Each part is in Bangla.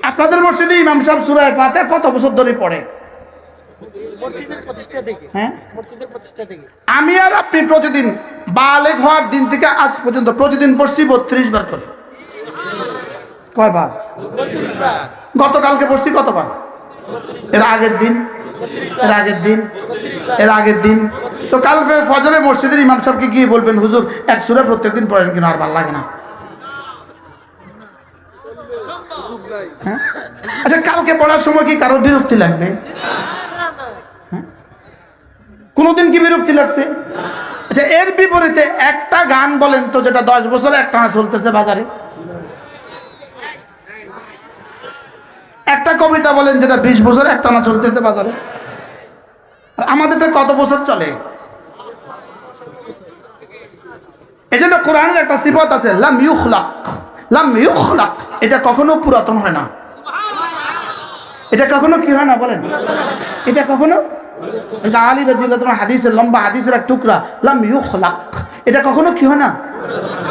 আপনাদের মসজিদে ইমাম সাহেব সূরা ফাতিহা কত বছর ধরে পড়ে? মসজিদের প্রতিষ্ঠা থেকে। হ্যাঁ, মসজিদের প্রতিষ্ঠা থেকে। আমি আর আপনি প্রতিদিন বালেগ হওয়ার দিন থেকে আজ পর্যন্ত প্রতিদিন পড়ছি 32 বার করে। কয়বার? 32 বার। গতকালকে পড়ছি কতবার? এর আগের দিন, এর আগের দিন, এর আগের দিন। তো কালকে ফজরে মসজিদের ইমাম সাহেবকে গিয়ে বলবেন, হুজুর এক সূরা প্রত্যেকদিন পড়েন, কিনা আর ভালো লাগে না। হ্যাঁ? আচ্ছা, কালকে পড়ার সময় কি কারোর বিরক্তি লাগবে? হ্যাঁ? কোনোদিন কি বিরক্তি লাগছে? আচ্ছা, এর বিপরীতে একটা গান বলেন তো যেটা 10 বছর একটানা চলতেছে বাজারে। একটা কবিতা বলেন যেটা 20 বছর একটানা চলতেছে বাজারে। আমাদেরটা কত বছর চলে? এই জন্য কোরআনের একটা সিফাত আছে, লাম ইউখলাক, লাম ইউখলাক, এটা কখনো পুরাতন হয় না। এটা কখনো কি হয় না বলেন? এটা কখনো, এটা আলী রাদিয়াল্লাহু তাআলা হাদিসের লম্বা হাদিসের এক টুকরা, লাম ইউখলাক, এটা কখনো কি হয় না,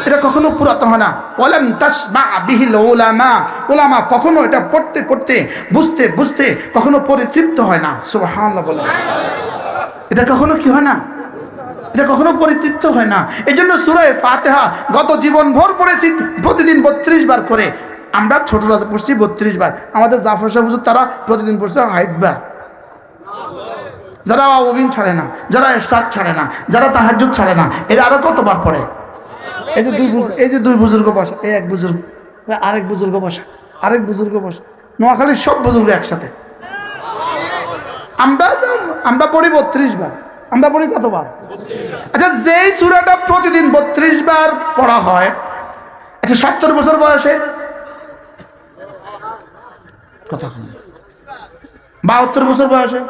এটা কখনো পুরাতন হয় না। ওয়ালাম তাসমা বিহিল উলামা, উলামা কখনো এটা পড়তে পড়তে বুঝতে বুঝতে কখনো পরিতৃপ্ত হয় না। সুবহানাল্লাহ বলেন। এটা কখনো কি হয় না, এটা কখনো পরিতৃপ্ত হয় না। এই জন্য সূরা ফাতিহা গত জীবন ভর পড়েছি প্রতিদিন 32 বার করে। আমরা ছোটরা পড়ছি 32 বার, আমাদের জাফর সাহেব হুজুর তারা প্রতিদিন পড়ছে 60 বার। যারা ওবিন ছাড়ে না, যারা ইরশাদ ছাড়ে না, যারা তাহাজ্জুদ ছাড়ে না, এরা আরো কতবার পড়ে? এই যে দুই বুজুর্গ বসা, এই এক বুজুর্গ, আরেক বুজুর্গ বসা, আরেক বুজুর্গ বসা, নোয়াখালীর সব বুজুর্গ একসাথে। আমরা পড়ি 32 বার। আমরা পড়ি কতবার? আচ্ছা, যেই সূরাটা প্রতিদিন 32 বার পড়া হয়, আচ্ছা 70 বছর বয়সে কথা 72 বছর বয়সে,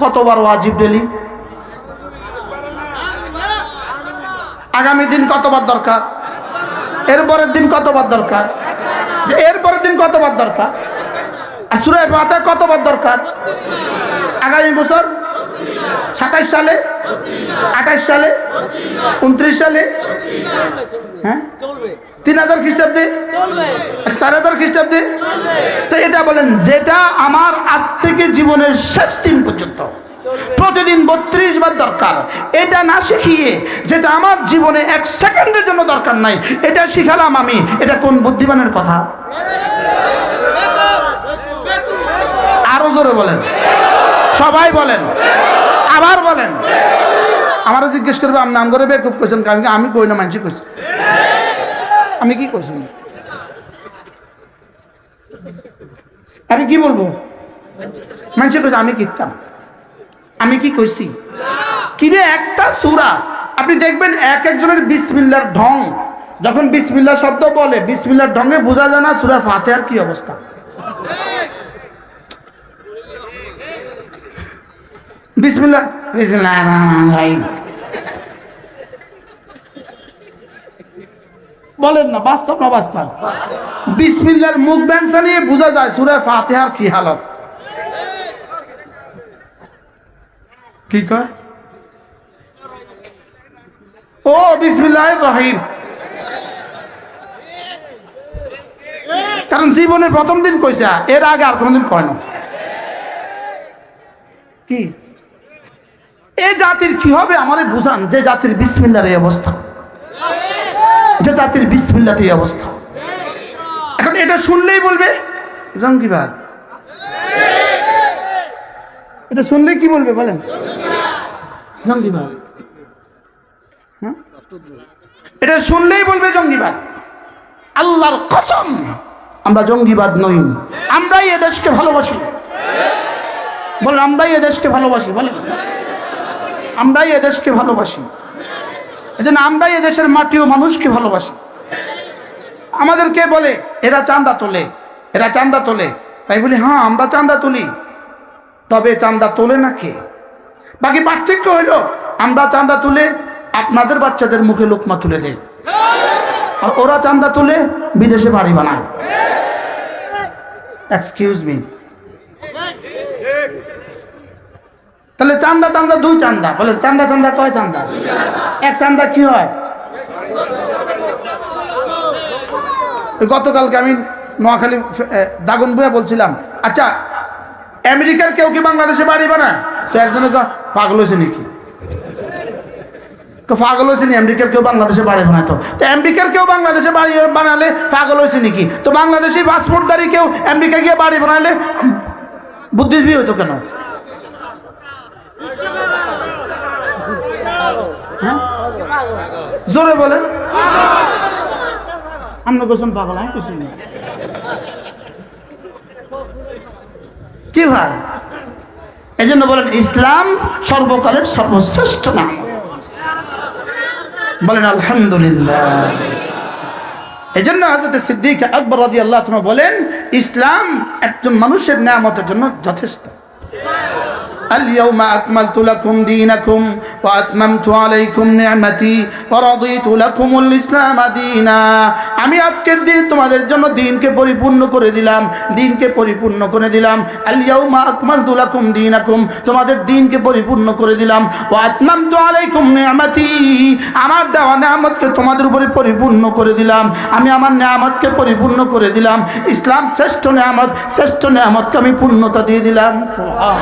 কতবার ওয়াজিব ডেলি? আগামী দিন কতবার দরকার? এরপরের দিন কতবার দরকার? এরপরের দিন কতবার দরকার? আর সূরা ফাতিহা কতবার দরকার? আগামী বছর 27 সালে, 28 সালে, 29 সালে, হ্যাঁ 3000 খ্রিস্টাব্দে, 4000 খ্রিস্টাব্দে। তো এটা বলেন, যেটা আমার আজ থেকে জীবনের শেষ দিন পর্যন্ত প্রতিদিন 32 বার দরকার, এটা না শিখিয়ে যেটা আমার জীবনে 1 সেকেন্ডের জন্য দরকার নাই, এটা শিখালাম আমি, এটা কোন বুদ্ধিমানের কথা? আরো জোরে বলেন, সবাই বলেন, আবার বলেন। আমারা জিজ্ঞেস করবে, আমি নাম করে বেকুব কইছেন, কারণ আমি কই না, মানছি কইছি। আমি কি কইছি? আমি কি বলবো? মানছি কইছে, আমি কিতাম, আমি কি কইছি? কিরে একটা সূরা আপনি দেখবেন এক একজনের বিসমিল্লাহর ঢং, যখন বিসমিল্লাহ শব্দ বলে বিসমিল্লাহর ঢঙে বোঝা যায় না সূরা ফাতিহার কি অবস্থা। বিসমিল্লাহ, বিসমিল্লাহির রহমানির রহিম বলেন না, বাস্তব না বাস্তব? বিসমিল্লাহর মুখ ব্যাংসা নিয়ে বোঝা যায় সূরা ফাতিহার কি হালত। কি কয়? ও বিসমিল্লাহির রহিম, কারণ জীবনের প্রথম দিন কইছে, এর আগে আর কোনদিন কয় না। কি এই জাতির কি হবে আমারে বুঝান, যে জাতির বিসমিল্লাহর এই অবস্থা, যে জাতির বিসমিল্লাহর এই অবস্থা। এখন এটা শুনলেই বলবে জঙ্গিবাদ, এটা শুনলেই কি বলবে বলেন? জঙ্গিবাদ। হ্যাঁ, এটা শুনলেই বলবে জঙ্গিবাদ। আল্লাহর কসম, আমরা জঙ্গিবাদ নই, আমরাই এ দেশকে ভালোবাসি। বলেন, আমরাই এ দেশকে ভালোবাসি। বলেন, আমরাই এ দেশকে ভালোবাসি। এজন্য আমরাই এ দেশের মাটি ও মানুষকে ভালোবাসি। আমাদেরকে বলে এরা চাঁদা তোলে, এরা চাঁদা তোলে, তাই বলি হ্যাঁ আমরা চাঁদা তুলি, তবে চাঁদা তোলে না কে? বাকি পার্থক্য হইল আমরা চাঁদা তুলে আপনাদের বাচ্চাদের মুখে লোকমা তুলে দেয়, আর ওরা চাঁদা তুলে বিদেশে বাড়ি বানায়। এক্সকিউজ মি, তাহলে চান্দা টান্দা দুই চান্দা, বলে চান্দা চান্দা কয় চান্দা? এক চান্দা কি হয়? গতকালকে আমি নোয়াখালী দাগন বইয়া বলছিলাম, আচ্ছা আমেরিকার কেউ কি বাংলাদেশে বাড়ি বানায়? তো একজনে পাগল হয়েছে নাকি, পাগল হয়েছে নি? আমেরিকার কেউ বাংলাদেশে বাড়ি বানায়? তো আমেরিকার কেউ বাংলাদেশে বাড়ি বানালে পাগল হয়েছে নাকি? তো বাংলাদেশি পাসপোর্টদারি কেউ আমেরিকা গিয়ে বাড়ি বানালে বুদ্ধিজীবী হইতো কেন? হ্যাঁ জোরে বলেন। আমরা কোথাও পাগল, আমি কিছু নেই কি ভাই? এই জন্য বলেন ইসলাম সর্বকালের সর্বশ্রেষ্ঠ নাম। বলেন আলহামদুলিল্লাহ। এই জন্য হযরত সিদ্দিক আকবর রাদিয়াল্লাহু তাআলা বলেন ইসলাম একজন মানুষের নিয়ামতের জন্য যথেষ্ট। اليوم أكملت لكم دينكم وأتممت عليكم نعمتي ورضيت لكم الإسلام دينا। আমি আজকের দিন তোমাদের জন্য দিনকে পরিপূর্ণ করে দিলাম, দিনকে পরিপূর্ণ করে দিলাম। اليوم أكملت لكم دينكم, তোমাদের দিনকে পরিপূর্ণ করে দিলাম। وأتممت عليكم نعمتي, আমার দেওয়া নিয়ামতকে তোমাদের উপরে পরিপূর্ণ করে দিলাম। আমি আমার নিয়ামতকে পরিপূর্ণ করে দিলাম। ইসলাম শ্রেষ্ঠ নিয়ামত, শ্রেষ্ঠ নিয়ামতকে আমি পূর্ণতা দিয়ে দিলাম। সুবহানাল্লাহ,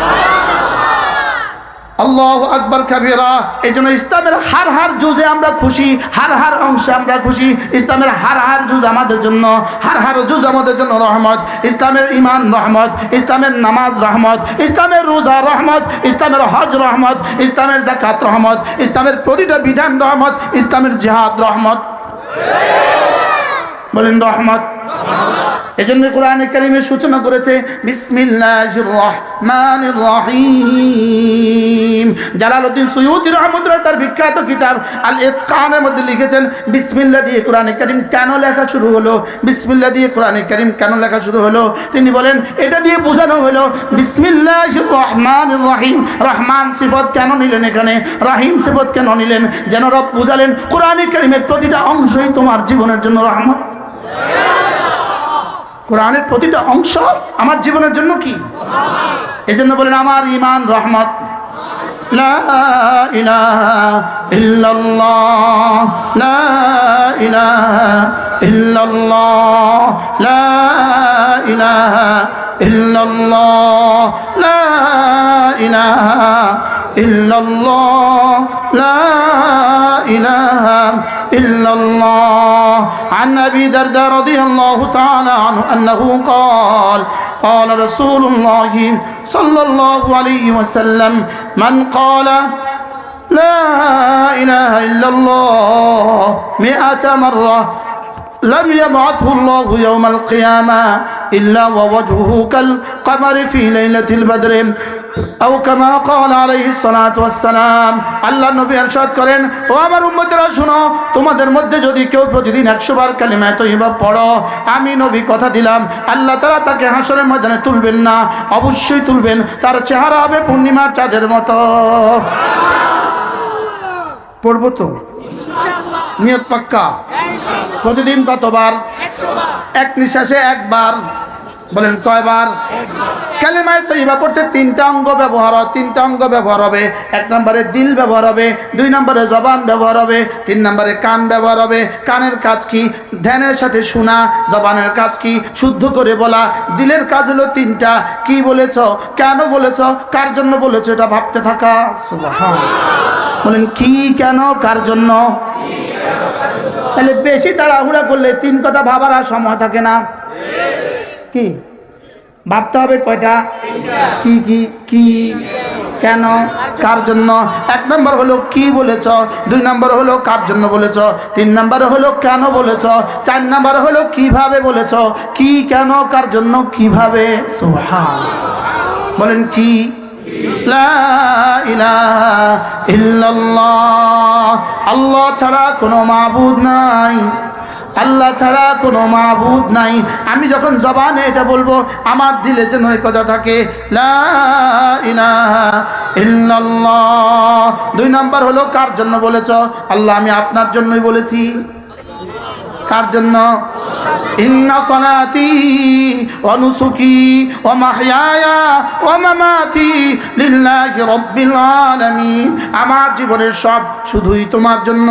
আল্লাহু আকবার কাবীরা। এই জন্য ইসলামের হার হার জুজে আমরা খুশি, হার হার অংশে আমরা খুশি। ইসলামের হার হার জুজ আমাদের জন্য, হার হার জুজ আমাদের জন্য রহমত। ইসলামের ঈমান রহমত, ইসলামের নামাজ রহমত, ইসলামের রোজা রহমত, ইসলামের হজ রহমত, ইসলামের যাকাত রহমত, ইসলামের প্রতিটা বিধান রহমত, ইসলামের জিহাদ রহমত। বলেন রহমত। এজন্য কোরআনে কারীমের সূচনা করেছে বিসমিল্লাহির রহমানির রহিম। জালালউদ্দিন সুয়ুতী রাহমাতুল্লাহ তার বিখ্যাত কিতাব আল ইতকানের মধ্যে লিখেছেন বিসমিল্লাহ দিয়ে কোরআনে কারীম কেন লেখা শুরু হলো, বিসমিল্লাহ দিয়ে কোরআনে কারীম কেন লেখা শুরু হলো। তিনি বলেন এটা দিয়ে বোঝানো হলো বিসমিল্লাহির রহমানির রহিম। রহমান সিফত কেন নিলেন এখানে, রহিম সিফত কেন নিলেন? যেন রব বুঝালেন কোরআনে কারীমের প্রতিটা অংশই তোমার জীবনের জন্য রহমত। কোরআনের প্রতিটা অংশ আমার জীবনের জন্য কি? এজন্য বলেন আমার ঈমান রহমত। লা ইলাহা ইল্লাল্লাহ, লা ইলাহা ইল্লাল্লাহ, লা ইলাহা ইল্লাল্লাহ, লা ইলাহা ইল্লাল্লাহ, লা ইলাহা ইল্লাল্লাহ। عن أبي درداء رضي الله تعالى عنه أنه قال قال رسول الله صلى الله عليه وسلم من قال لا إله إلا الله 100 مرة لم يبعثه الله يوم القيامة إلا ووجهه كالقمر في ليلة البدر أو كما قال عليه الصلاة والسلام। আল্লাহ নবী ইরশাদ করেন, ও আমার উম্মতেরা শুনো, তোমাদের মধ্যে যদি কেউ প্রতিদিন 100 বার কালিমা তয়্যিবা পড়ো, আমি নবী কথা দিলাম আল্লাহ তাআলা তাকে হাসরের ময়দানে তুলবেন না, অবশ্যই তুলবেন। তার চেহারা হবে পূর্ণিমার চাঁদের মতো। পড়বো তো ইনশাআল্লাহ, নিয়ত পাক্কা। প্রতিদিন কতবার? 100 বার। এক নিঃশ্বাসে একবার। বলেন কয়বার? কালিমায়ে তয়্যিবা পড়তে 3টা অঙ্গ ব্যবহার হয়, 3টা অঙ্গ ব্যবহার হবে। 1 নম্বরে দিল ব্যবহার হবে, 2 নম্বরে জবান ব্যবহার হবে, 3 নম্বরে কান ব্যবহার হবে। কানের কাজ কি? ধ্যানের সাথে শোনা। জবানের কাজ কি? শুদ্ধ করে বলা। দিলের কাজ হলো 3টা। কি বলেছ, কেন বলেছ, কার জন্য বলেছ, এটা ভাবতে থাকা। সুবহানাল্লাহ। বলেন কি, কেন, কার জন্য? তাহলে বেশি তাড়াহুড়া করলে 3 কথা ভাবার আর সময় থাকে না। কি ভাবতে হবে? কয়টা? কি কি কি, কেন, কার জন্য। 1 নম্বর হলো কি বলেছ, 2 নম্বর হলো কার জন্য বলেছ, 3 নম্বর হলো কেন বলেছ, 4 নম্বর হলো কিভাবে বলেছ। কি, কেন, কার জন্য, কিভাবে। সুবহানাল্লাহ। বলেন কি? লা ইলাহা ইল্লাল্লাহ, আল্লাহ ছাড়া কোনো মাবুদ নাই, আল্লাহ ছাড়া কোনো মাবুদ নাই। আমি যখন জবানে এটা বলবো, আমার দিলে যেন এই কথা থাকে, লা ইলাহা ইল্লাল্লাহ। 2 নম্বর হলো কার জন্য বলেছ, আল্লাহ আমি আপনার জন্যই বলেছি। কার জন্য? ইন্না সলাতি ওয়া নুসুকি ওয়া মাহইয়ায়া ওয়া মামাতি লিল্লাহি রাব্বিল আলামিন। আমার জীবনের সব শুধুই তোমার জন্য।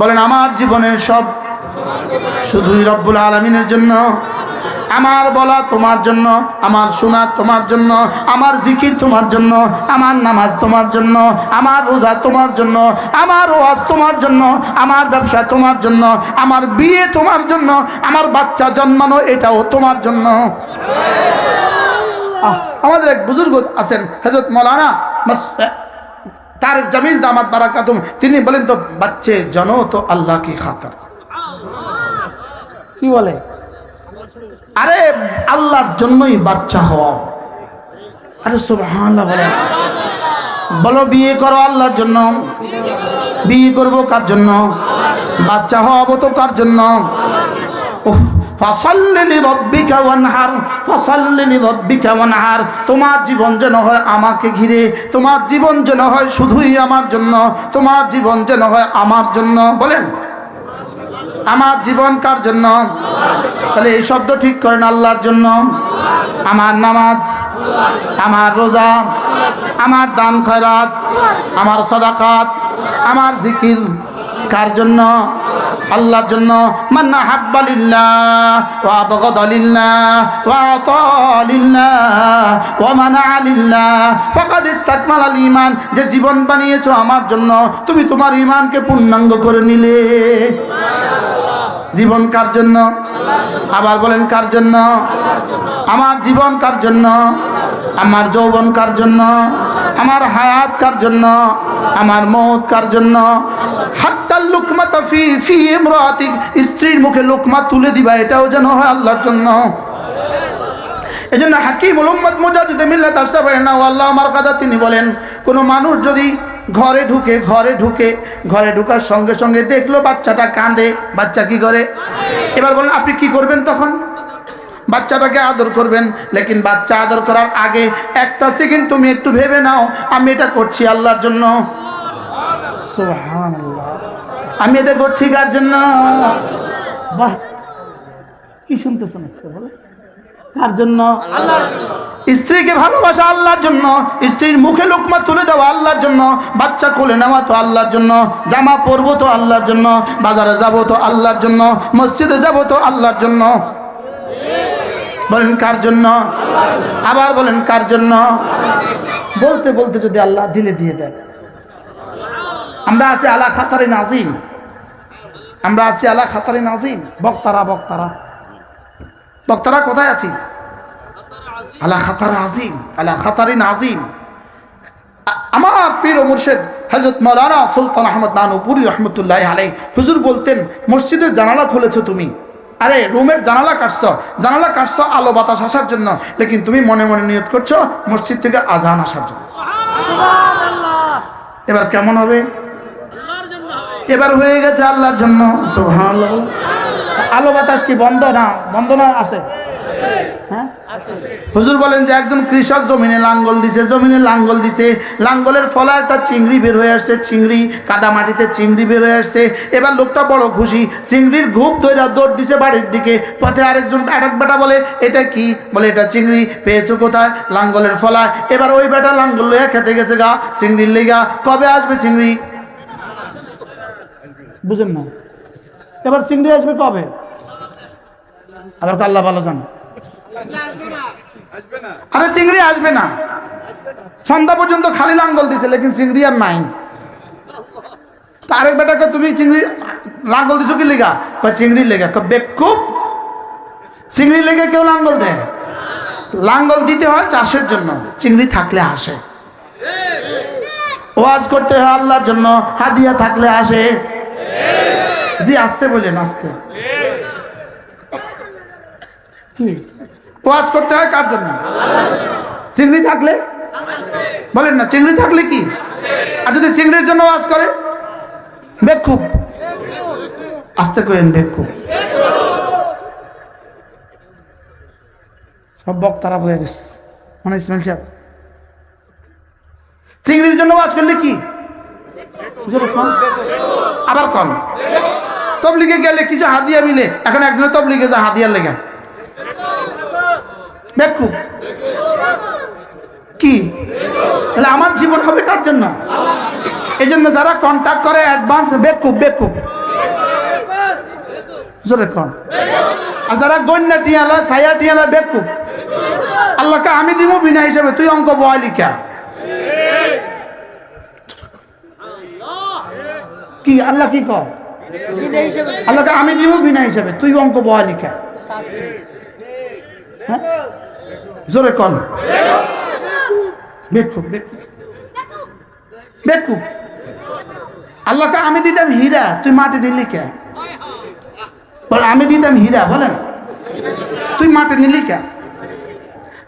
বলেন, আমার জীবনের সব শুধুই রব্বুল আলামিনের জন্য। আমার বলা তোমার জন্য, আমার শোনা তোমার জন্য, আমার জিকির তোমার জন্য, আমার নামাজ তোমার জন্য, আমার রোজা তোমার জন্য, আমার ওয়াজ তোমার জন্য, আমার ব্যবসা তোমার জন্য, আমার বিয়ে তোমার জন্য, আমার বাচ্চা জন্মানো এটাও তোমার জন্য। আমাদের এক বুজুর্গ আছেন হযরত মাওলানা তারেক জামিল দামাত বারাকাতুম, তিনি বলেন তো বাচ্চে জানো তো আল্লাহ কি খাতার। কি বলে? আরে আল্লাহর জন্যই বাচ্চা হওয়া। আরে সুবহানাল্লাহ বলো। বলো বিয়ে করো আল্লাহর জন্য। বিয়ে করবো কার জন্য? বাচ্চা হওয়াবো তো কার জন্য? ফাসাল্লি লিরাব্বিকা ওয়ানহার, ফাসাল্লি লিরাব্বিকা ওয়ানহার। তোমার জীবন যেন হয় আমাকে ঘিরে, তোমার জীবন যেন হয় শুধুই আমার জন্য, তোমার জীবন যেন হয় আমার জন্য। বলেন, আমার জীবন কার জন্য? তাহলে এই শব্দ ঠিক করেন, আল্লাহর জন্য। আমার নামাজ, আমার রোজা, আমার দান খয়রাত, আমার সাদাকাত, আমার জিকির কার জন্য? আল্লাহর জন্য। মান আহাব্বা লিল্লাহ ওয়া আবগাদা লিল্লাহ ওয়া আতা লিল্লাহ ওয়া মানা লিল্লাহ ফাকাদ ইসতাকমালাল ঈমান। যে জীবন বানিয়েছো আমার জন্য, তুমি তোমার ঈমানকে পূর্ণাঙ্গ করে নিলে। জীবন কার জন্য? আবার বলেন, কার জন্য? আমার জীবন কার জন্য? আমার যৌবন কার জন্য? আমার হায়াত কার জন্য? আমার মওত কার জন্য? হাত্তাল লুকমাতা ফি ইমরাতিক, স্ত্রীর মুখে লোকমা তুলে দিবা এটাও যেন হয় আল্লাহর জন্য। এজন্য হাকিমুল উম্মত মুজাদ্দিদ মিল্লাত আশরাফুল আল্লাহ মারকাদা তিনি বলেন, কোন মানুষ যদি ঘরে ঢুকার সঙ্গে সঙ্গে দেখলো বাচ্চাটা কাঁদে, বাচ্চা কি করে? এবার বলেন আপনি কি করবেন তখন? বাচ্চাটাকে আদর করবেন, লেকিন বাচ্চা আদর করার আগে একটা সেকেন্ড তুমি একটু ভেবে নাও, আমি এটা করছি আল্লাহর জন্য। সুবহানাল্লাহ। আমি এটা করছি কার জন্য? বাহ, কি শুনতেছেন? বলে কার জন্য? আল্লাহর জন্য। স্ত্রীকে ভালোবাসা আল্লাহর জন্য, স্ত্রীর মুখে লোকমা তুলে দেওয়া আল্লাহর জন্য, বাচ্চা কোলে নেওয়া তো আল্লাহর জন্য, জামা পরবো তো আল্লাহর জন্য, বাজারে যাবো তো আল্লাহর জন্য, মসজিদে যাবো তো আল্লাহর জন্য। বলেন কার জন্য? আবার বলেন কার জন্য? বলতে বলতে যদি আল্লাহ দিলে দিয়ে দেয়। আমরা আছি আলা খাতারিন আযীম, আমরা আছি আলা খাতারিন আযীম। বক্তারা কোথায় আছি? আলা খাতার আযীম, আলা খাতারিন আযীম। আমার পীর ও মুর্শিদ হযরত মাওলানা সুলতান আহমদ নানুপুরি রহমতুল্লাহি আলাইহি হুজুর বলতেন, মসজিদের জানালা খুলেছো তুমি, আরে রুমের জানালা কাটছো আলো বাতাস আসার জন্য, লেকিন তুমি মনে মনে নিয়ত করছো মসজিদ থেকে আজান আসার জন্য। এবার কেমন হবে? এবার হয়ে গেছে আল্লাহর জন্য। সুবহানাল্লাহ। আলো বাতাস কি বন্ধ না? বন্ধ না? আছে। হ্যাঁ, হুজুর বলেন যে একজন কৃষক জমিনে লাঙ্গল দিছে, লাঙ্গলের ফলে একটা চিংড়ি বের হয়ে আসছে, চিংড়ি কাদা মাটিতে চিংড়ি বের হয়ে আসছে। এবার লোকটা বড় খুশি, চিংড়ির ঘুপ ধরে দৌড় দিছে বাড়ির দিকে। পথে আরেক বেটা বলে, এটা কি? বলে এটা চিংড়ি। পেয়েছো কোথায়? লাঙ্গলের ফলা। এবার ওই বেটা লাঙ্গল লইয়া খেতে গেছে গা চিংড়ির লেগা। কবে আসবে চিংড়ি? বুঝেন না? এবার চিংড়ি আসবে কবে? আবার আল্লাহ ভালো জানে। আরে চিংড়ি আসবে না, সন্ধ্যা পর্যন্ত খালি লাঙ্গল দিছে, লেকিন চিংড়ি আর নাই। আরেক বেটাকে তুমি চিংড়ি লাঙ্গল দিছো কি লেগা? চিংড়ির লেগা। বেকুব, চিংড়ির লেগে কেউ লাঙ্গল দেয়? লাঙ্গল দিতে হয় চাষের জন্য, চিংড়ি থাকলে আসে। ওয়াজ করতে হয় আল্লাহর জন্য, হাদিয়া থাকলে আসে। জি আসতে বলেন, আসতে। ওয়াজ করতে হয় কার জন্য? চিংড়ি থাকলে। বলেন না, চিংড়ি থাকলে কি? আর যদি চিংড়ির জন্য ওয়াজ করে? বেকুব। আসতে করেন, বেকুব। সব বক্তারা হয়ে গেছে মানে ইসমাইল সাহেব। চিংড়ির জন্য ওয়াজ করলে কি? আবার কন। তবলিগে গেলে কিছু হাদিয়া মিলে, এখন একজনে তবলিগে যা হাদিয়ার লেগে বেকুব কি, তাহলে আমার জীবন হবে কার জন্য? এই জন্য যারা কন্ট্যাক্ট করে অ্যাডভান্স বেকুব বেকুব জোরে কন। আর যারা গন্যা টিয়ালা ছায়া টিয়ালা বেকুব। আল্লাহকে আমি দিব বিনা হিসাবে, তুই অঙ্ক বয়ালিকা কি? আল্লাহ কি কর? আল্লাহকে আমি দিব বিনা হিসাবে, তুই অঙ্ক বয়ালিকা। হ্যাঁ জোরে কন। বেকুব বেকুব বেকুব। আল্লাহকে আমি দিতাম হীরা, তুই মাটি দিলি কে? আমি দিতাম হীরা, বলেন তুই মাটি নিলি কে?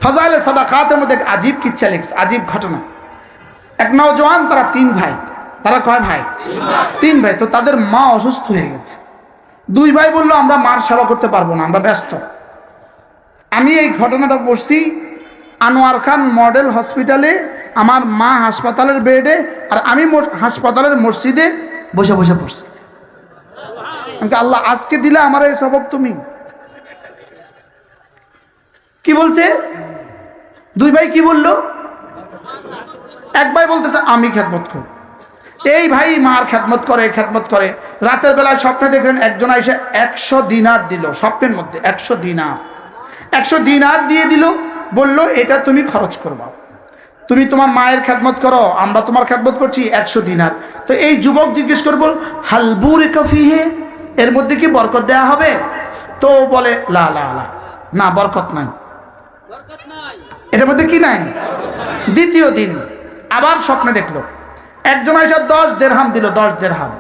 ফজাইলে সাদাকাতের মধ্যে এক আজীব কিচ্ছা লিখছে, আজীব ঘটনা। এক নওজওয়ান, তারা 3 ভাই। তারা কয় ভাই? 3 ভাই। তো তাদের মা অসুস্থ হয়ে গেছে। 2 ভাই বললো আমরা মার সেবা করতে পারবো না, আমরা ব্যস্ত। আমি এই ঘটনাটা পড়ছি আনোয়ার খান মডেল হসপিটালে, আমার মা হাসপাতালের বেডে, আর আমি হাসপাতালের মসজিদে বসে বসে পড়ছি। আল্লাহ আজকে দিলে আমার এই সবক তুমি। কি বলছে? 2 ভাই কি বললো? এক ভাই বলতেছে আমি খেদমত করি। এই ভাই মার খেদমত করে। রাতের বেলায় স্বপ্নে দেখলেন একজন এসে 100 দিনার দিল, স্বপ্নের মধ্যে 100 দিনার দিয়ে দিল। বলল এটা তুমি খরচ করবা, তুমি তোমার মায়ের খেদমত করো, আমরা তোমার খেদমত করছি, 100 দিনার। তো এই যুবক জিজ্ঞেস করবো হালবুরে কফিহে, এর মধ্যে কি বরকত দেয়া হবে? তো বলে লা লা লা, না বরকত নাই, এটার মধ্যে কি নাই। দ্বিতীয় দিন আবার স্বপ্নে দেখলো একজন এসে 10 দিরহাম দিল, 10 দিরহাম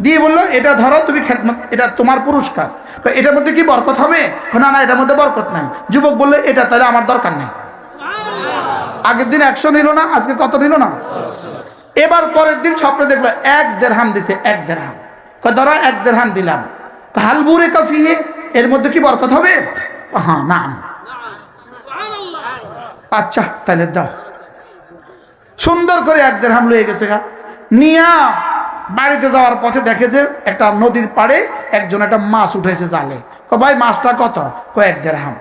দিয়ে বললো এটা ধরো তুমি খেদমত, এটা তোমার পুরস্কার। এটার মধ্যে কি বরকত হবে? না না, এটার মধ্যে বরকত নাই। যুবক বললো এটা তাহলে আমার দরকার নেই। আগের দিন 100 নিল না, আজকে কত নিল না। এবার পরের দিন স্বপ্নে দেখলো 1 দিরহাম দিছে, 1 দিরহাম। ধরো 1 দিরহাম দিলাম। হালবুরে কফিহে, এর মধ্যে কি বরকত হবে? হ্যাঁ না। আচ্ছা তাহলে দাও। সুন্দর করে 1 দিরহাম লয়ে গেছে গা। নিয়া বাড়িতে যাওয়ার পথে দেখে যে একটা নদীর পাড়ে একজন একটা মাছ উঠেছে জালে। ভাই মাছটা কত? 1 দিরহাম।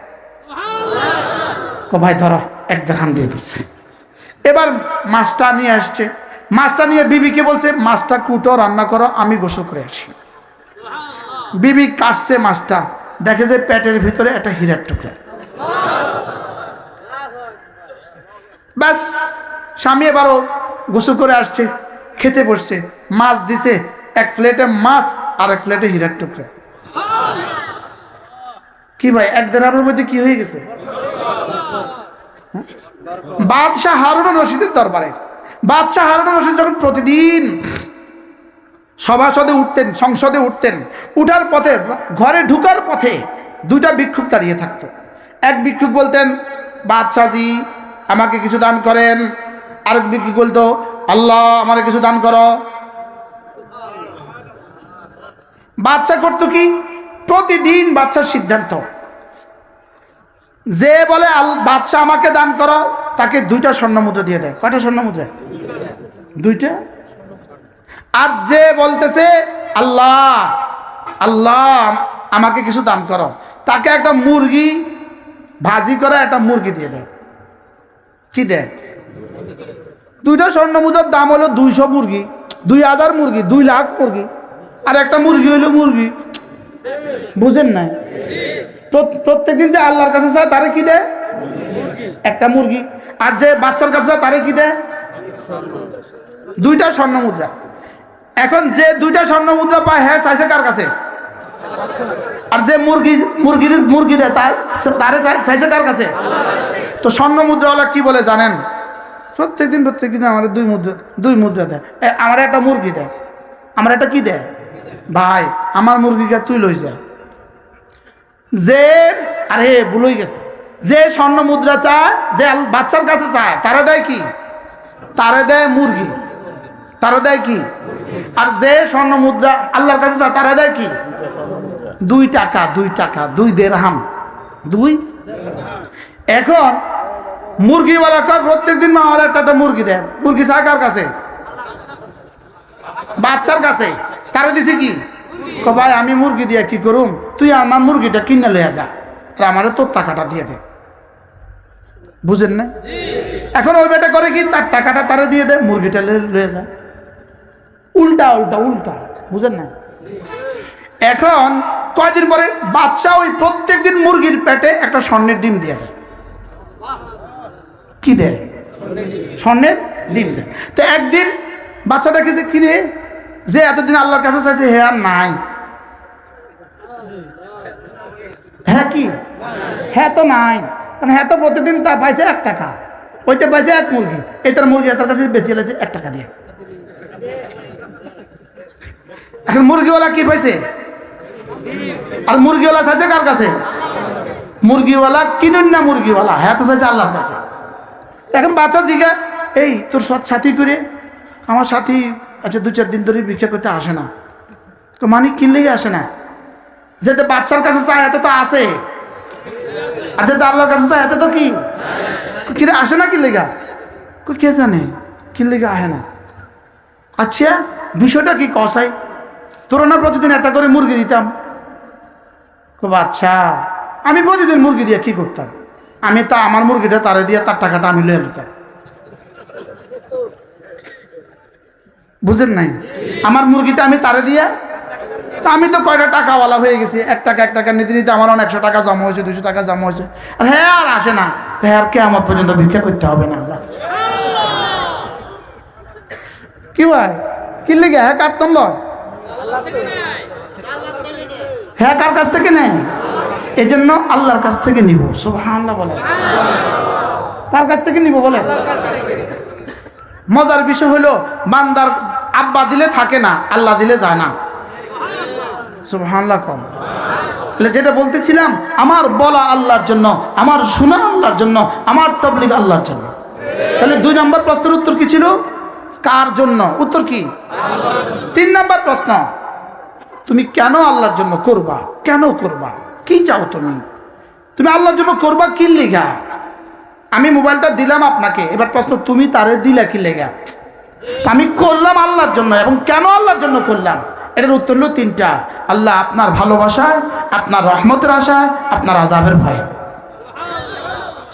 ভাই ধরো 1 দিরহাম দিয়ে দিচ্ছে। এবার মাছটা নিয়ে আসছে, মাছটা নিয়ে বিবিকে বলছে মাছটা কুটো, রান্না করো, আমি গোসল করে আসি। বিবি কাটছে মাছটা, দেখে যে পেটের ভিতরে একটা হীরার টুকরা। ব্যাস, স্বামী এবারও গোসল করে আসছে, খেতে বসছে, মাছ দিছে, 1 প্লেটে মাছ আর 1 প্লেটে হীরার টুকরা। কি ভাই 1 দিরহামের মধ্যে কি হয়ে গেছে? বাদশাহ হারুন রশিদের দরবারে, বাদশাহ হারুন রশিদ যখন প্রতিদিন সভাসদে উঠতেন, সংসদে উঠতেন, উঠার পথে ঘরে ঢুকার পথে 2টা ভিক্ষুক দাঁড়িয়ে থাকতো। এক ভিক্ষুক বলতেন বাদশাহজি আমাকে কিছু দান করেন, আরেক ভিক্ষুক বলতো আল্লাহ আমাকে কিছু দান করো। বাদশাহ করতো কি? প্রতিদিন বাদশার সিদ্ধান্ত, যে বলে বাদশাহ আমাকে দান করো তাকে 2টা স্বর্ণ মুদ্রা দিয়ে দেয়। কয়টা স্বর্ণ মুদ্রা? 2টা। আর যে বলতেছে আল্লাহ আল্লাহ আমাকে কিছু দান করো, তাকে একটা মুরগি ভাজি করে একটা মুরগি দিয়ে দেয়। কি দেয়? 2টা স্বর্ণ মুদ্রার দাম হলো 200 মুরগি, 2000 মুরগি, 2 লাখ মুরগি। আর একটা মুরগি হইলো মুরগি। বুঝেন না? প্রত্যেকদিন যে আল্লাহর কাছে চায় তারে কি দেয়? একটা মুরগি। আর যে বাচ্চার কাছে চায় তারে কি দেয়? 2টা স্বর্ণ মুদ্রা। এখন যে 2টা স্বর্ণ মুদ্রা পায় হ্যাঁ চাইছে কার কাছে? আর যে মুরগি দেয় তারে চাইছে কার কাছে? তো স্বর্ণ মুদ্রাওয়ালা কি বলে জানেন? প্রত্যেকদিন আমার 2 মুদ্রা দেয়, আমার একটা মুরগি দেয়, আমার একটা কি দেয়? ভাই আমার মুরগিকে তুই লই যা। যে আরে ভুলই গেছে, যে স্বর্ণ মুদ্রা চায়, যে বাচ্চার কাছে চায় তারা দেয় কি? তারা দেয় মুরগি, তারা দেয় কি? আর যে স্বর্ণ মুদ্রা আল্লাহর কাছে চায় তারা দেয় কি? 2 টাকা, 2 টাকা, 2 দিরহাম, 2। এখন মুরগিওয়ালা কয় প্রত্যেকদিন মা আমার একটা মুরগি দেয়। মুরগি চায় কার কাছে? বাচ্চার কাছে। তারা দিছে কি? ভাই আমি মুরগি দিয়ে কি করুম, তুই আমার মুরগিটা কিনে লইয়া যা, আর আমারে তোর টাকাটা দিয়ে দে। বুঝেন না? এখন ওই বেটা করে কি, তার টাকাটা তারে দিয়ে দে, মুরগিটা লইয়া যায়। উল্টা উল্টা উল্টা, বুঝেন না? এখন কয়দিন পরে বাচ্চা ওই প্রত্যেক দিন মুরগির পেটে একটা স্বর্ণের ডিম দিয়ে দেয়। কি দেয়? স্বর্ণের ডিম দেয়। তো একদিন বাচ্চা দেখেছে কি রে, যে এতদিন আল্লাহর কাছে চাইছে হে আর নাই। হ্যাঁ কি? হ্যাঁ তো নাই, কারণ হ্যাঁ তো প্রতিদিন তা পাইছে 1 টাকা, ওইটা পাইছে 1 মুরগি, এটার মুরগি এটার কাছে বেশি হয়েছে 1 টাকা দিয়ে। এখন মুরগিওয়ালা কি পাইছে? আর মুরগিওয়ালা চাইছে কার কাছে? মুরগিওয়ালা কিনুন না, মুরগিওয়ালা হ্যাঁ তো চাইছে আল্লাহর কাছে। এখন বাচ্চা জিগা, এই তোর সাথী করে, আমার সাথী আচ্ছা 2-4 দিন ধরে ভিক্ষা করতে আসে না। মানে কিনলেই আসে না, যেটা বাচ্চার কাছে চায় এত তো আসে, আর যেটা আল্লাহর কাছে চায় এত তো কি কিরে আসে না। কি লেগা? কে জানে কি লেগা আসে না। আচ্ছা বিষয়টা কি কসাই? তোর না প্রতিদিন একটা করে মুরগি দিতাম। আচ্ছা আমি প্রতিদিন মুরগি দিয়ে কি করতাম? আমি তা আমার মুরগিটা তারে দিয়ে তার টাকাটা আমি লয়ে নিতাম। বুঝেন নাই? আমার মুরগিটা আমি তারে দিয়ে, তা আমি তো কয়টা টাকাওয়ালা হয়ে গেছি, 1 টাকা 1 টাকা নিতে নিতে আমার 100 টাকা জমা হয়েছে, 200 টাকা জমা হয়েছে। আর হ্যাঁ আর আসে না, হ্যাঁ আর কে আমার পর্যন্ত ভিক্ষা করতে হবে না। কি ভাই কি লেগে? হ্যাঁ কাটতাম লয়, হ্যাঁ কার কাছ থেকে নেয়? এই জন্য আল্লাহর কাছ থেকে নিব। সুবহানাল্লাহ বলে। কার কাছ থেকে নিব বলে? মজার বিষয় হলো বান্দার আব্বা দিলে থাকে না, আল্লাহ দিলে যায় না। সুবহানাল্লাহ কম। তাহলে যেটা বলতেছিলাম, আমার বলা আল্লাহর জন্য, আমার শোনা আল্লাহর জন্য, আমার তাবলীগ আল্লাহর জন্য। তাহলে 2 নম্বর প্রশ্নের উত্তর কি ছিল? কার জন্য? উত্তর কি? 3 নম্বর প্রশ্ন, তুমি কেন আল্লাহর জন্য করবা? কেন করবা? কি চাও তুমি? তুমি আল্লাহর জন্য করবা কি লেগা? আমি মোবাইলটা দিলাম আপনাকে, এবার প্রশ্ন তুমি তারে দিলা কি লেগা? আমি করলাম আল্লাহর জন্য, এবং কেন আল্লাহর জন্য করলাম? এটার উত্তর হলো 3টা। আল্লাহ আপনার ভালোবাসায়, আপনার রহমতের আশায়, আপনার আযাবের ভয়ে।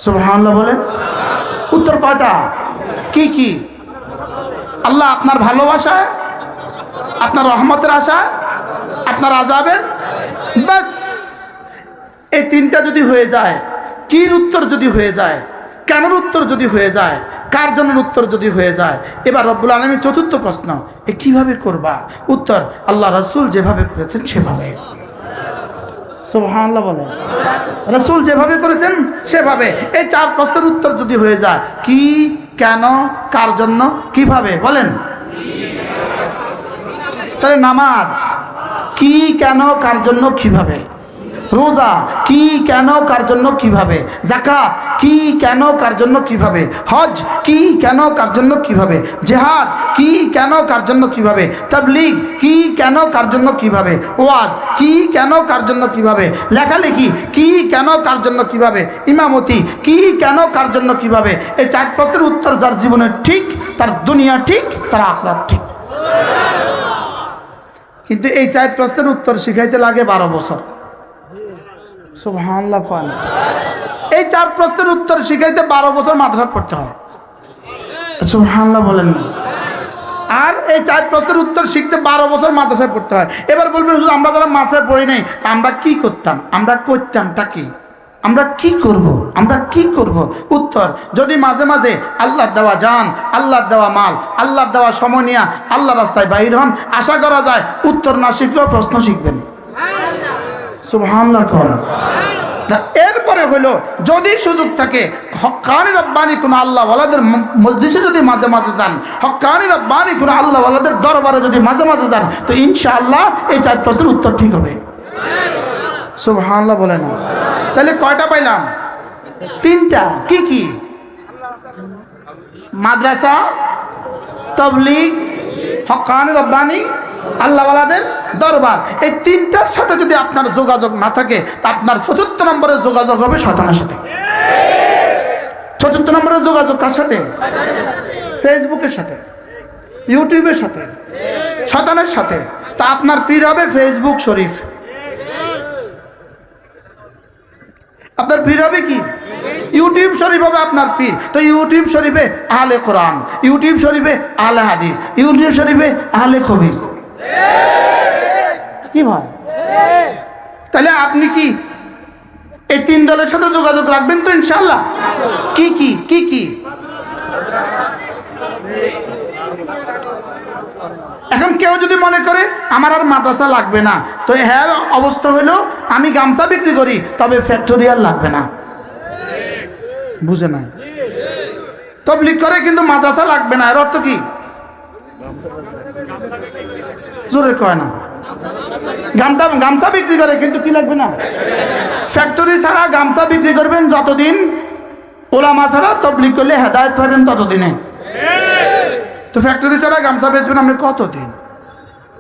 সুবহানাল্লাহ বলেন। উত্তর কয়টা? কি কি? আল্লাহ আপনার ভালোবাসায়, আপনার রহমতের আশায়, আপনার আযাবের, বাস এই 3টা যদি হয়ে যায়, কির উত্তর যদি হয়ে যায়, কেনর উত্তর যদি হয়ে যায়, কার জন্য উত্তর যদি হয়ে যায়, এবার রব্বুল আলামিন 4র্থ প্রশ্ন, এ কিভাবে করবা? উত্তর আল্লাহ রাসূল যেভাবে করেছেন সেভাবে। সুবহানাল্লাহ বলেন। রাসূল যেভাবে করেছেন সেভাবে। এই 4 প্রশ্নের উত্তর যদি হয়ে যায়, কি, কেন, কার জন্য, কিভাবে, বলেন। তাহলে নামাজ কি, কেন, কার জন্য, কিভাবে। রোজা কি, কেন, কার জন্য, কিভাবে। যাকাত কি, কেন, কার জন্য, কিভাবে। হজ কি, কেন, কার জন্য, কিভাবে। জিহাদ কি, কেন, কার জন্য, কিভাবে। তাবলীগ কি, কেন, কার জন্য, কিভাবে। ওয়াজ কি, কেন, কার জন্য, কিভাবে। লেখালেখি কি, কেন, কার জন্য, কিভাবে। ইমামতি কি, কেন, কার জন্য, কিভাবে। এই 4 প্রশ্নের উত্তর যার জীবনে ঠিক, তার দুনিয়া ঠিক, তার আখিরাত ঠিক। কিন্তু এই 4 প্রশ্নের উত্তর শিখাইতে লাগে 12 বছর। সুবহানাল্লাহ। এই 4 প্রশ্নের উত্তর শিখাইতে 12 বছর মাদ্রাসা পড়তে হয়। সুবহানাল্লাহ বলেন না। আর এই 4 প্রশ্নের উত্তর শিখতে 12 বছর মাদ্রাসায় পড়তে হয়। এবার বলবেন হুজুর আমরা যারা মাদ্রাসায় পড়ি নাই আমরা কি করতাম? আমরা করতামটা কি? আমরা কি করব? আমরা কি করব? উত্তর, যদি মাঝে মাঝে আল্লাহর দেওয়া জান, আল্লাহর দেওয়া মাল, আল্লাহর দেওয়া সময় নিয়ে আল্লাহর রাস্তায় বাইর হন, আশা করা যায় উত্তর না শিখলেও প্রশ্ন শিখবেন। সুবহানাল্লাহ। এরপরে হলো যদি সুযোগ থাকে হক্কানি রব্বানি কোন আল্লাহ ওয়ালাদের মজলিসে যদি মাঝে মাঝে যান, হক্কানি রব্বানি কোন আল্লাহ ওয়ালাদের দরবারে যদি মাঝে মাঝে যান, তো ইনশাআল্লাহ এই 4 প্রশ্নের উত্তর ঠিক হবে। সুবহানাল্লাহ বলে না। তাহলে কয়টা পাইলাম? 3টা। কি কি? মাদ্রাসা, তাবলীগ, হক্কানি রব্বানি, আল্লাহ ওয়ালাদের দরবার। এই 3টার সাথে যদি আপনার যোগাযোগ না থাকে, তা আপনার 4র্থ নম্বরের যোগাযোগ হবে শয়তানের সাথে। 4র্থ নম্বরের যোগাযোগ কার সাথে? ফেসবুকের সাথে, ইউটিউবের সাথে, শয়তানের সাথে। তা আপনার পীর হবে ফেসবুক শরীফ। আপনার পীর হবে কি? ইউটিউব শরীফ হবে আপনার পীর। তো ইউটিউব শরীফে আহলে কোরআন, ইউটিউব শরীফে আহলে হাদিস, ইউটিউব শরীফে আহলে খবিস। কি ভাই? তাহলে আপনি কি এই তিন দলের সাথে যোগাযোগ রাখবেন তো ইনশাআল্লাহ? কি কি কি কি? এখন কেউ যদি মনে করে আমার আর মাদ্রাসা লাগবে না, তো হ্যাঁ অবস্থা হলো আমি গামছা বিক্রি করি তবে ফ্যাক্টরিয়াল লাগবে না। বুঝে নাই? তাবলীগ করে কিন্তু মাদ্রাসা লাগবে না, এর অর্থ কি? জোরে কয় না। গামছা বিক্রি করে কিন্তু কি লাগবে না? ফ্যাক্টরি ছাড়া গামছা বিক্রি করবেন যতদিন, ওলামা ছাড়া তাবলীগ করলে হেদায়েত পাবেন ততদিনে। তো ফ্যাক্টরি ছাড়া গামছা বেচবেন আপনি কতদিন?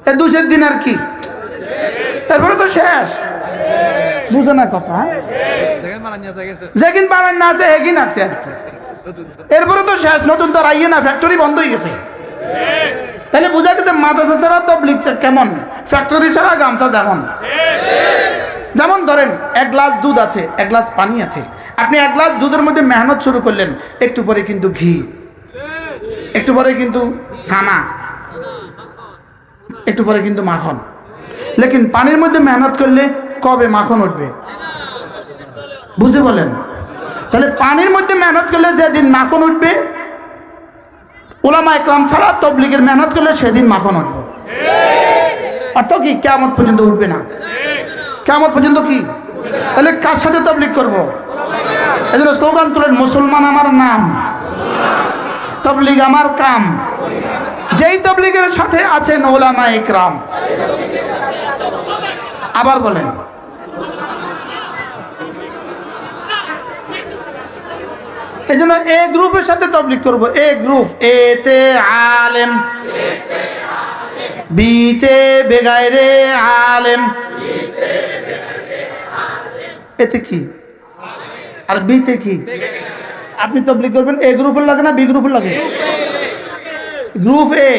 এই 2 দিন আর কি, তারপরে তো শেষ। বুঝে না কথা? যেদিন বানান না আছে হেগিন আছে আর কি, এরপরে তো শেষ। নতুন তো রাইয়ে না, ফ্যাক্টরি বন্ধ হয়ে গেছে। তাহলে বোঝা গেছে মাদ্রাসা ছাড়া তাবলীগ কেমন, ফ্যাক্টরি ছাড়া গামছা যেমন। যেমন ধরেন 1 গ্লাস দুধ আছে, 1 গ্লাস পানি আছে, আপনি 1 গ্লাস দুধের মধ্যে মেহনত শুরু করলেন, একটু পরে কিন্তু ঘি, একটু পরে কিন্তু ছানা, একটু পরে কিন্তু মাখন। লেকিন পানির মধ্যে মেহনত করলে কবে মাখন উঠবে? বুঝে বলেন? তাহলে পানির মধ্যে মেহনত করলে যেদিন মাখন উঠবে, উলামা ইকরাম ছাড়া তাবলীগের মেহনত করলে সেদিন মাখন উঠবে। অর্থ কি? কিয়ামত পর্যন্ত উঠবে না। কিয়ামত পর্যন্ত কি? তাহলে কার সাথে তাবলীগ করবো? এই জন্য স্লোগান তুলেন, মুসলমান আমার নাম, তাবলীগ আমার কাম। যেই তাবলীগের সাথে আছেন উলামা ইকরাম। আবার বলেন, এই জন্য এ গ্রুপের সাথে তাবলীগ করব। এ গ্রুপ, এ তে আলেম, বি তে বেগাইরে আলেম। এতে কি আর বি তে কি? আপনি তাবলীগ করবেন এ গ্রুপের লাগে না বি গ্রুপের লাগে? গ্রুপ এ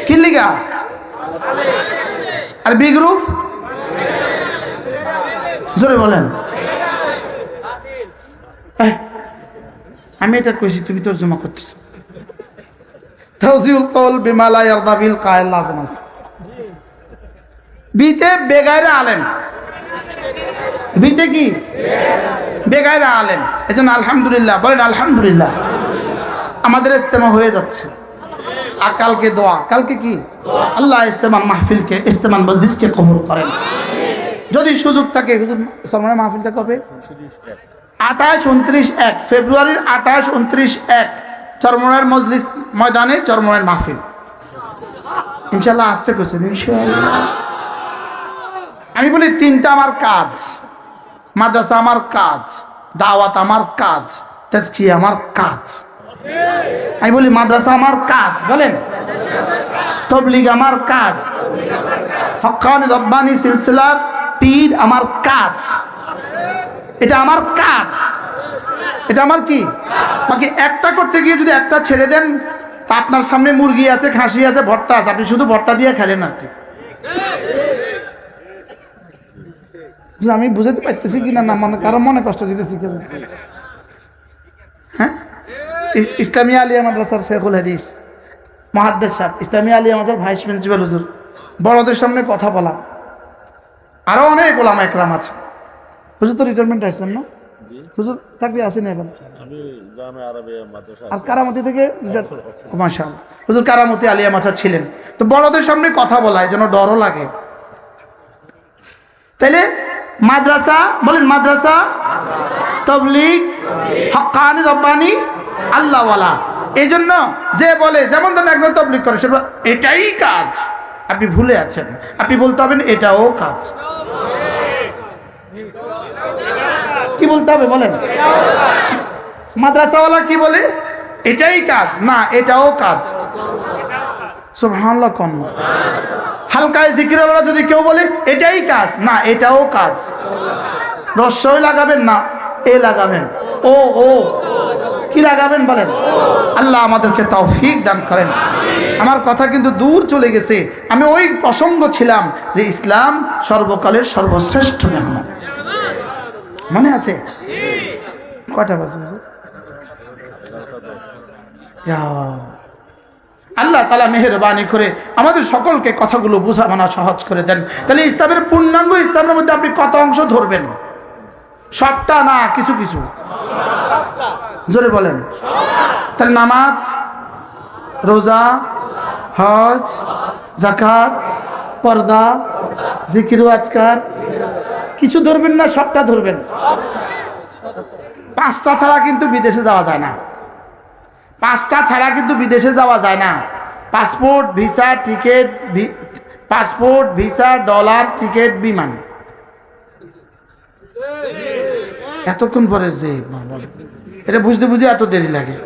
কি লিগা, আর বি গ্রুপ জোরে বলেন। আমি এটা কইছি, তুমি তরজমা করতেছো। তাওজিউল কওল বিমা লা ইয়ারদা বিল কাইল লাযম আছে। বিতে বেগাইরে আলেম, বিতে কি? বেগাইরে আলেম। এজন্য আলহামদুলিল্লাহ বলেন, আলহামদুলিল্লাহ আমাদের ইজতেমা হয়ে যাচ্ছে। আর কালকে দোয়া, কালকে কি? আল্লাহ ইজতেমা মাহফিলকে, ইজতেমা মজলিসকে কবুল করেন। যদি সুযোগ থাকে, হুজুর সরমানের মাহফিলটা কবে? 28, 29, 1 ফেব্রুয়ারির 28, 29, 1 চরমনায়ের মজলিস ময়দানে চরমনায়ের মাহফিল ইনশাআল্লাহ আসতে করছেন ইনশাআল্লাহ। আমি বলি 3টা আমার কাজ, মাদ্রাসা আমার কাজ, দাওয়াত আমার কাজ, তাজকিয়া আমার কাজ। আমি বলি মাদ্রাসা আমার কাজ, বলেন তাবলীগ আমার কাজ, হক্কানি রব্বানি সিলসিলার পীর আমার কাজ। এটা আমার কাজ, এটা আমার কি? বাকি একটা করতে গিয়ে যদি একটা ছেড়ে দেন, তা আপনার সামনে মুরগি আছে, খাসি আছে, ভর্তা আছে, আপনি শুধু ভর্তা দিয়ে খেলেন আর কি। আমি বুঝাতে পারতেছি কিনা না, মানে কারো মনে কষ্ট দিতেছি কেন? হ্যাঁ, ইসলামী আলিয়া মাদ্রাসার শেখুল হাদিস মুহাদ্দিস সাহেব, ইসলামী আলিয়া মাদ্রাসার ভাইস প্রিন্সিপাল হুজুর, বড়দের সামনে কথা বলা, আরো অনেক ওলামা ইকরাম আছে। হুজুর তো রিটায়ারমেন্ট আসছেন না? হুজুর চাকরি আছেন এখন? আর কারামতি থেকে মাশাআল্লাহ হুজুর কারামতি আলিয়া মাদ্রাসা ছিলেন। তো বড়দের সামনে কথা বলা, এই জন্য ডরও লাগে। তাইলে মাদ্রাসা, বলেন মাদ্রাসা, তাবলীগ, হক্কানি রব্বানি, আল্লাহওয়ালা। এই জন্য যে বলে, যেমন ধরেন একজন তাবলীগ করে, সেটা এটাই কাজ, আপনি ভুলে আছেন। আপনি বলতে হবেন এটাও কাজ। কি বলতে হবে বলেন? মাদ্রাসাওয়ালা কি বলে? এটাই কাজ না, এটাও কাজ। সুবহানাল্লাহ কোন হালকায় জিকিরওয়ালা যদি কেউ বলে এটাই কাজ না, এটাও কাজ। রস্যই লাগাবেন না এ লাগাবেন, ও ও কি লাগাবেন বলেন? আল্লাহ আমাদেরকে তৌফিক দান করেন। আমার কথা কিন্তু দূর চলে গেছে, আমি ওই প্রসঙ্গ ছিলাম যে ইসলাম সর্বকালের সর্বশ্রেষ্ঠ মেহমান। মনে আছে? কয়টা বাজে? আল্লাহ তাআলা মেহেরবানি করে আমাদের সকলকে কথাগুলো বোঝা মানা সহজ করে দেন। তাহলে ইসলামের পূর্ণাঙ্গ ইসলামের মধ্যে আপনি কত অংশ ধরবেন? সবটা না, কিছু কিছু। জোরে বলেন। তাহলে নামাজ, রোজা, হজ, যাকাত, পর্দা, জিকির ওয়াজ আজকার কিছু ধরবেন না, সবটা ধরবেন। 5টা ছাড়া কিন্তু বিদেশে যাওয়া যায় না। 5টা ছাড়া কিন্তু বিদেশে যাওয়া যায় না। Passport, visa, ticket, passport, visa, dollar, ticket, বিমান। এতক্ষণ পরে যে এটা বুঝতে বুঝতে এত দেরি লাগে।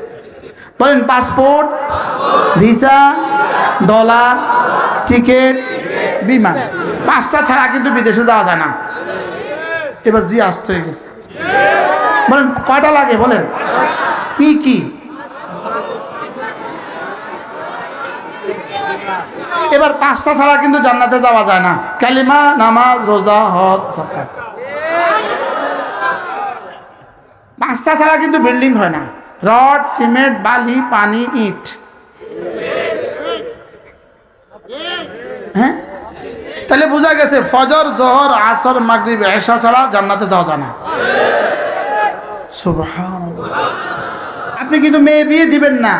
বলেন পাসপোর্ট, ভিসা, ডলার, টিকিট, বিমান। 5টা ছাড়া কিন্তু বিদেশে যাওয়া যায় না। এবার জি আসতে হয়ে গেছে। বলেন কয়টা লাগে? বলেন কি কি? এবার 5টা ছাড়া কিন্তু জান্নাতে যাওয়া যায় না। কালিমা, নামাজ, রোজা, হজ, যাকাত। 5টা ছাড়া কিন্তু বিল্ডিং হয় না। রড, সিমেন্ট, বালি, পানি, ইট। হ্যাঁ, তাহলে বোঝা গেছে ফজর, জোহর, আসর, মাগরিব, এশা ছাড়া জান্নাতে যাওয়া যায় না। সুবহানাল্লাহ। আপনি কিন্তু মেয়ে বিয়ে দিবেন না।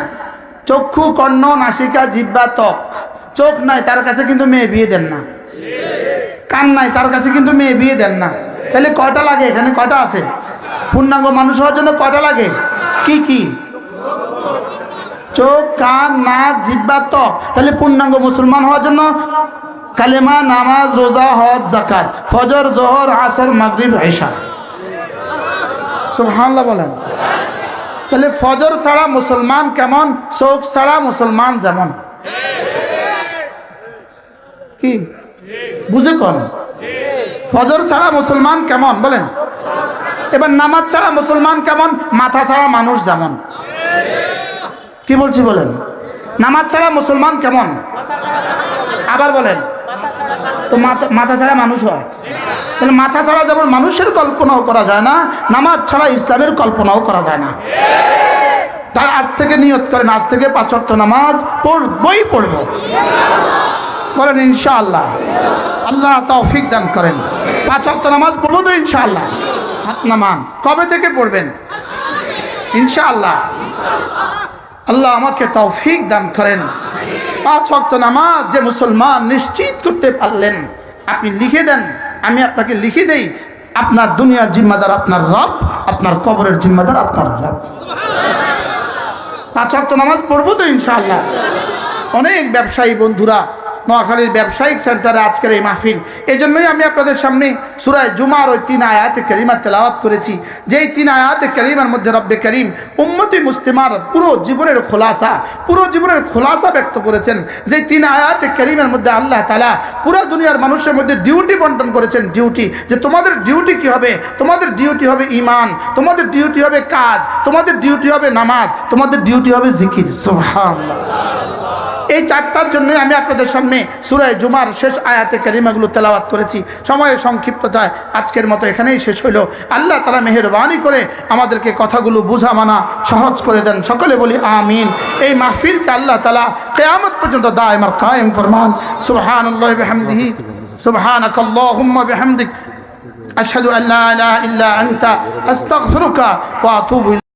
চক্ষু, কর্ণ, নাসিকা, জিহ্বা, ত্বক। চোখ নাই তার কাছে কিন্তু মেয়ে বিয়ে দেন না। কান নাই তার কাছে কিন্তু মেয়ে বিয়ে দেন না। তাহলে কয়টা লাগে? এখানে কয়টা আছে? পূর্ণাঙ্গ মানুষ হওয়ার জন্য কয়টা লাগে? কি কি? চোখ, কান, নাক, জিহ্বা, ত্বক। তাহলে পূর্ণাঙ্গ মুসলমান হওয়ার জন্য কালেমা, নামাজ, রোজা, হজ, যাকাত, ফজর, জোহর, আসর, মাগরিব, এশা। সুবহানাল্লাহ বলেন। তাহলে ফজর ছাড়া মুসলমান কেমন? চোখ ছাড়া মুসলমান যেমন। কি বুঝে কোন? ফজর ছাড়া মুসলমান কেমন বলেন? এবার নামাজ ছাড়া মুসলমান কেমন? মাথা ছাড়া মানুষ যেমন। কি বলছি বলেন? নামাজ ছাড়া মুসলমান কেমন? আবার বলেন। তো মাথা ছাড়া মানুষ হয়। তাহলে মাথা ছাড়া যেমন মানুষের কল্পনাও করা যায় না, নামাজ ছাড়া ইসলামের কল্পনাও করা যায় না। তাই আজ থেকে নিয়ত করেন, আজ থেকে 5 ওয়াক্ত নামাজ পড়বই পড়ব। বলেন ইনশাআল্লাহ। আল্লাহ তৌফিক দান করেন। 5 ওয়াক্ত নামাজ পড়বো তো ইনশাআল্লাহ। হাত নামান। কবে থেকে পড়বেন? ইনশাআল্লাহ। আল্লাহ আমাকে তৌফিক দান করেন। 5 ওয়াক্ত নামাজ যে মুসলমান নিশ্চিত করতে পারলেন, আপনি লিখে দেন, আমি আপনাকে লিখে দেই, আপনার দুনিয়ার জিম্মাদার আপনার রব, আপনার কবরের জিম্মাদার আপনার রব। 5 ওয়াক্ত নামাজ পড়বো তো ইনশাআল্লাহ। অনেক ব্যবসায়ী বন্ধুরা নোয়াখালীর ব্যবসায়িক সেন্টারে আজকের এই মাহফিল, এই জন্যই আমি আপনাদের সামনে সূরা জুমার ওই 3 আয়াতে কারিমা তেলাওয়াত করেছি। যেই 3 আয়াতে কারিমার মধ্যে রব্বে করিম উম্মতি মুসলিমার পুরো জীবনের খোলাসা ব্যক্ত করেছেন। যেই 3 আয়াতে কারিমার মধ্যে আল্লাহ তাআলা পুরো দুনিয়ার মানুষের মধ্যে ডিউটি বন্টন করেছেন। ডিউটি, যে তোমাদের ডিউটি কি হবে? তোমাদের ডিউটি হবে ঈমান, তোমাদের ডিউটি হবে কাজ, তোমাদের ডিউটি হবে নামাজ, তোমাদের ডিউটি হবে জিকির। সুবহানাল্লাহ। এই 4টার জন্য আমি আপনাদের সামনে সূরা জুমার শেষ আয়াতে কারিমাগুলো তেলাওয়াত করেছি। সময়ের সংক্ষিপ্ততায় আজকের মতো এখানেই শেষ হইল। আল্লাহ তাআলা মেহেরবানি করে আমাদেরকে কথাগুলো বুঝা মানা সহজ করে দেন। সকলে বলি আমিন। এই মাহফিলকে আল্লাহ তাআলা কিয়ামত পর্যন্ত দায়েম আর কায়েম ফরমান। সুবহানাল্লাহি ওয়া বিহামদিহি, সুবহানাকাল্লাহুম্মা বিহামদিক, আশহাদু আল্লা ইলাহা ইল্লা আনতা, আস্তাগফিরুকা ওয়া আতুবু